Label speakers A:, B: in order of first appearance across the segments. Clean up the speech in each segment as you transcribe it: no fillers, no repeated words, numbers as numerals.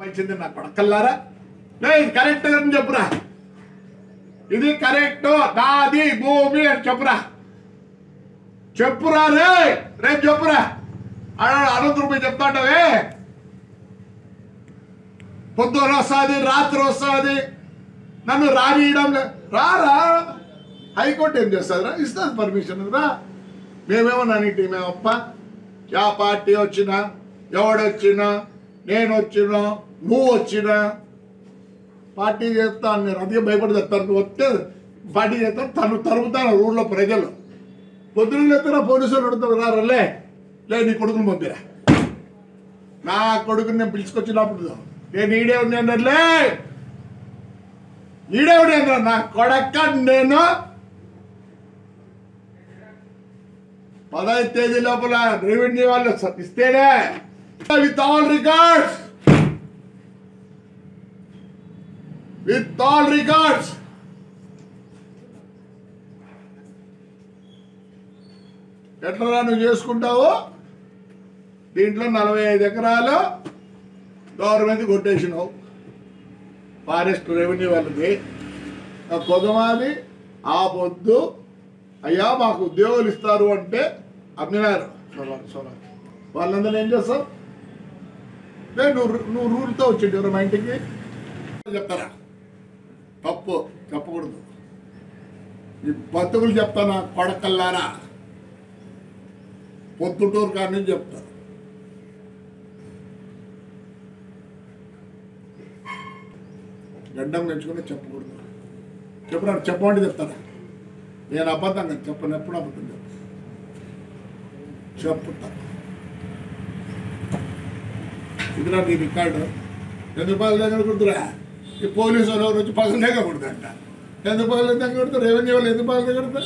A: మంచిది నా కొడకల్లారా. లేదు కరెక్ట్ అని చెప్పురా, ఇది కరెక్ట్ నాది భూమి అని చెప్పురా, చెప్పురా రే రేపు చెప్పురా. అనంతరం పోయి చెప్తాండవే, పొద్దున వస్తుంది రాత్రి వస్తుంది నన్ను రానియడం రారా. హైకోర్టు ఏం చేస్తుంది రా, ఇస్తుంది పర్మిషన్ రా. మేమేమన్నా నీటి మేమప్ప యా పార్టీ వచ్చినా ఎవడొచ్చినా నేను వచ్చినా నువ్వు వచ్చినా పార్టీ చేస్తాను. నేను అదే భయపడి చెప్తాను, వస్తే పార్టీ చేస్తాను తను తరుగుతాను ఊళ్ళో ప్రజలు. పొద్దున్న ఎత్తారా పోలీసులు అడుగుతారు రారలే, లే నీ కొడుకుని పంపిరా. నా కొడుకుని నేను పిలుచుకొచ్చినప్పుడు నేను ఈడే ఉన్నానులే, ఈడే ఉన్నాను నా కొడక. నేను 15 తేదీ లోపల రెవెన్యూ వాళ్ళు ఇస్తేనే with all records, with all records. ఎట్లా నువ్వు చేసుకుంటావు? దీంట్లో 45 ఎకరాలు గవర్నమెంట్ కొట్టేసినావు, ఫారెస్ట్ రెవెన్యూ వాళ్ళది. కొదమాది ఆ పొద్దు అయ్యా మాకు ఉద్యోగాలు ఇస్తారు అంటే అమ్మినారు. వాళ్ళందరూ ఏం చేస్తావు? నువ్వు రూల్తో వచ్చింది ఎవరు మా ఇంటికి చెప్తారా? తప్పు చెప్పకూడదు. ఈ బతుకులు చెప్తానా కొడకల్లారా, పొద్దుటూరు కానీ చెప్తారు. గడ్డం పెంచుకుని చెప్పకూడదు. చెప్పరా, చెప్పమంటే చెప్తారా? నేను అబద్ధంగా చెప్పను, ఎప్పుడు అబద్ధం చెప్తా. ఇది నా నీ రికార్డు. ఎందుకు పగల దగ్గర కుడుతురా? ఈ పోలీసు వాళ్ళు వచ్చి పగల దగ్గర కుడుతుంట. ఎందుకు పగల దగ్గర కుడుతు? రెవెన్యూ వాళ్ళు ఎందుకు పగల దగ్గర కుడతా?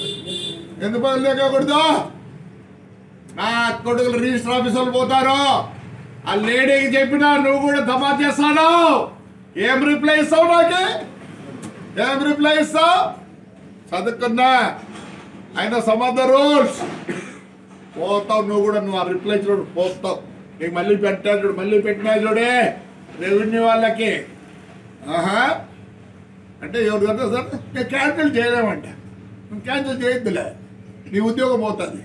A: ఎందుకు పగల దగ్గర కుడతా? నా కొడుకులు రిజిస్టర్ ఆఫీసర్లు పోతారు. ఆ లేడీకి చెప్పినా నువ్వు కూడా ధమా చేస్తాను. ఏం రిప్లై ఇస్తావు? నాకే ఏం రిప్లై ఇస్తావు? చదువుకున్నా ఆయన సమ్ రూల్స్ పోతావు నువ్వు కూడా. నువ్వు ఆ రిప్లై చూడు పోతావు. నీకు మళ్ళీ పెట్టాడు చూడు, మళ్ళీ పెట్టినా చూడే రెవెన్యూ వాళ్ళకి. అంటే ఎవరు కదా సార్ నేను క్యాన్సిల్ చేయలేమంట. నువ్వు క్యాన్సిల్ చేయొద్దులే, నీ ఉద్యోగం పోతుంది.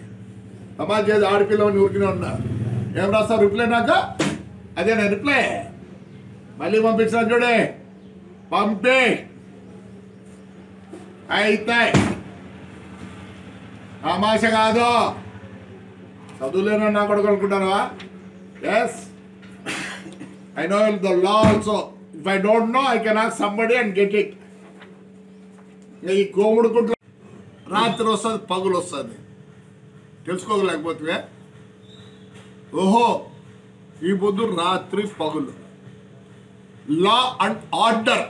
A: సమాజ్ చేసి ఆడపిల్లవని ఊరికినే ఉన్నా. ఏం రాస్తావు రిప్లై? నాకు అదే నేను రిప్లై మళ్ళీ పంపిస్తాను చూడే, పంపి అయితే తమాష కాదు. చదువులేనో నా కొడుకు అనుకుంటానా? Yes I know the law also. If I don't know I can ask somebody and get it. ఈ కోముడు కుట్లు రాత్రి వస్తుంది పగులు వస్తుంది, తెలుసుకోగలేకపోతే ఓహో ఈ పొద్దు రాత్రి పగులు లా అండ్ ఆర్డర్.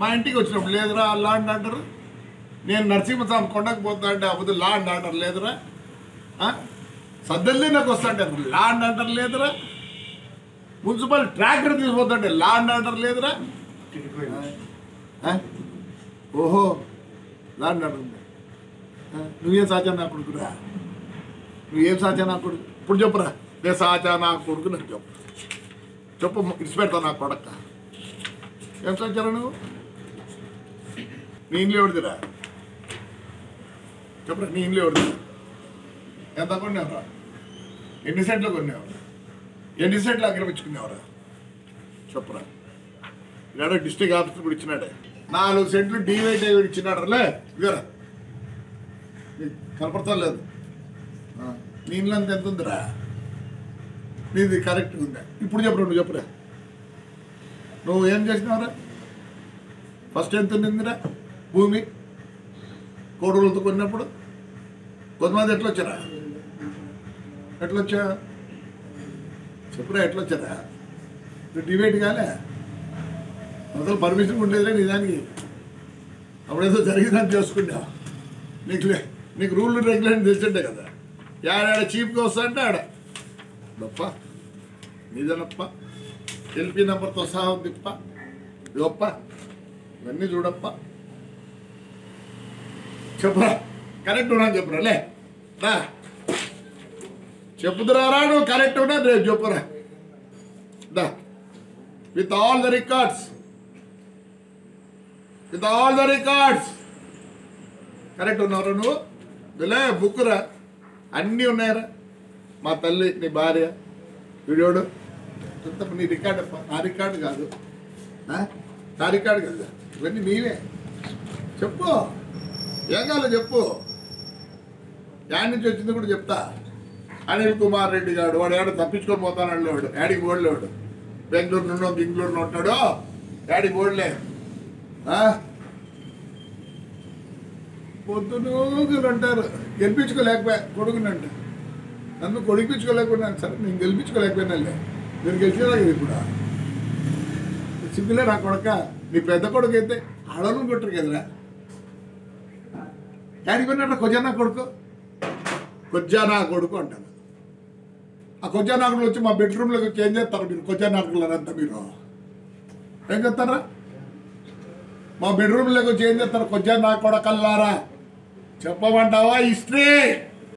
A: మా ఇంటికి వచ్చినప్పుడు లేదురా లా అండ్ ఆర్డర్. నేను నరసింహస్వామి కొండకు పోతా అంటే అప్పుడు లా అండ్ ఆర్డర్ లేదురా. సద్దల్లి నాకు వస్తా అంటే లా అండ్ ఆర్డర్ లేదురా. మున్సిపల్ ట్రాక్టర్ తీసుకుపోతుంటే లా అండ్ ఆర్డర్ లేదురా. ఓహో లా అండ్ ఆర్డర్ ఉంది. నువ్వేం సాచా నా కొడుకురా? నువ్వేం సాచా నా కొడుకు? ఇప్పుడు చెప్పురా. నేను సాచా నా కొడుకు నాకు చెప్పు, చెప్పు ఇడిచిపెడతా నా కొడక. ఏం సాచారా నువ్వు? నీ ఇంట్లో ఎవరిదిరా? చెప్పురా, నీ ఇంట్లో ఎవరిదిరా? ఎంత కొన్నావురా? ఎన్ని సెంట్లు కొన్నావురా? ఎన్ని సెంట్లు ఆక్రమించుకున్నావురా? చెప్పురా. ఇలాడో డిస్ట్రిక్ట్ ఆఫీసర్ కూడా ఇచ్చినాడే 4 సెంట్లు డివైడ్ ఇచ్చినాడలే. ఇదరా కనపడతా లేదు. నీ ఇంట్లో అంత ఎంత ఉందిరా? నీది కరెక్ట్గా ఉందా? ఇప్పుడు చెప్పురా, నువ్వు చెప్పురా. నువ్వు ఏం చేసినావురా? ఫస్ట్ ఎంత ఉండిందిరా భూమి కోడలతో కొన్నప్పుడు? కొంతమంది ఎట్లా వచ్చారా? ఎట్లా వచ్చా చెప్పురా, ఎట్లా వచ్చారా? డిబేట్ కాలే, అసలు పర్మిషన్ ఉండేదిరా నీ దానికి. అప్పుడేదో జరిగిందని చేసుకున్నావు. నీకు రూల్ రెగ్యులేషన్ తెలిసిండే కదా. ఆడ చీప్గా వస్తా అంటే ఆడ గొప్ప నీదనప్ప. ఎల్పీ నెంబర్తో సహా ఉందిప్ప, గొప్ప ఇవన్నీ చూడప్ప. చెప్పురా, కరెక్ట్ ఉన్నా చెప్పురా. లే చెప్పుదురా నువ్వు కరెక్ట్ ఉన్నా రేపు చెప్పురా. దా with all the records, with all the records. Correct ఉన్నారా నువ్వు? ఇలా బుక్కురా, అన్నీ ఉన్నాయరా. మా తల్లి, నీ భార్య, వీడియోడు నీ రికార్డు. నా రికార్డు కాదు, నా రికార్డు కాదు, ఇవన్నీ నీవే. చెప్పు, ఏం కావాలో చెప్పు. యాడ్ నుంచి వచ్చింది కూడా చెప్తా. అనిల్ కుమార్ రెడ్డి గారు వాడు ఏడ తప్పించుకొని పోతానండి. వాడు యాడికి బోర్డులేవాడు, బెంగళూరులో ఉంటాడు, యాడికి బోర్డులే. పొద్దునూగులు అంటారు గెలిపించుకోలేకపోయా కొడుకునంటే. నన్ను కొడిపించుకోలేకపోయినాను. సరే నేను గెలిపించుకోలేకపోయినాలే, మీరు గెలిచేదా ఇప్పుడు. సిగ్గులే నా కొడుక. నీ పెద్ద కొడుకు అయితే ఆడవాళ్ళని కొట్టరు కదరా. యాడికి పోయినట్టు కొజ్జానా కొడుకు, కొజ్జానా కొడుకు అంటారు. ఆ కొజ్జానాకులు వచ్చి మా బెడ్రూమ్లోకి వచ్చి ఏం చేస్తారు మీరు? కొజ్జానాకులంతా మీరు ఏం చేస్తారా? మా బెడ్రూమ్లోకి వచ్చి ఏం చేస్తారు? కొజ్జానా కొడకల్లారా చెప్పమంటావా? హిస్టరీ